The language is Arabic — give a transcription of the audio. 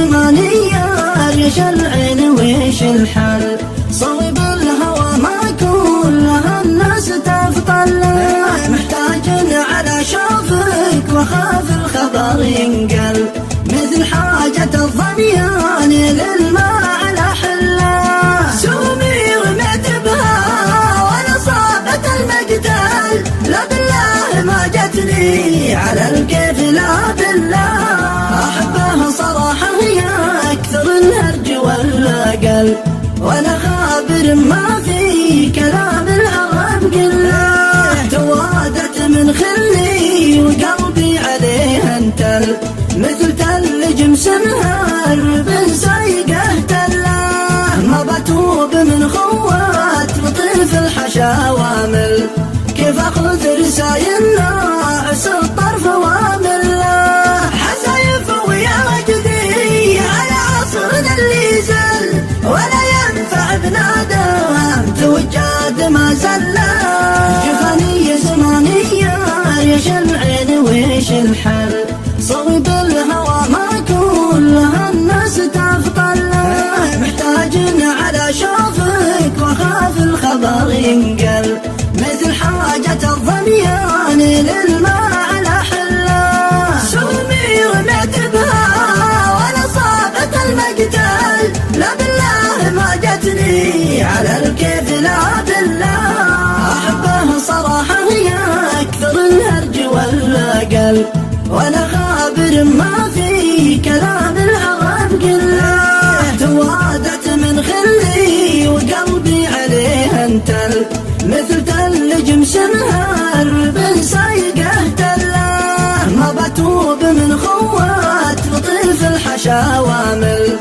زمانية ريش العين ويش الحل صوب الهوى ما كلها الناس تفضل محتاج على شوفك وخاف الخبر ينقل مثل حاجة الظميان للماء على حله سومي رميت بها وانا صابت المقتل لا بالله ما جتني على الكيف لا بالله احبها صراحة هي اكثر الهرج والقل وانا خابر ما في كلام العرب قله توادت من خلي وقلبي عليها انتل مثل تلج مسنهر بن سايقه تله ما بتوب من خوات لطيف الحشا وامل كيف اخذ رسايل ناعس الطرف وامل حسايف ويا وجدي على عصرنا اللي زل ولا ينفع بنادم توجاد ما زل جفانية زمانية ريش العين ويش الحل صوب الهوى ما كلها الناس تفضل محتاج على شوفك وخاف الخبر ينقل مثل حاجة الظميان للماء على حله سومي رميت بها وانا صابت المقتل لا بالله ما جتني على الكيف لا بالله احبها صراحة هي اكثر الهرج والقل وانا خابر ما في كلام العرب قله توادت من خلي وقلبي عليها انتل مثل تلج مسنهر بن سايقه تله ما بتوب من خوات لطيف الحشا وامل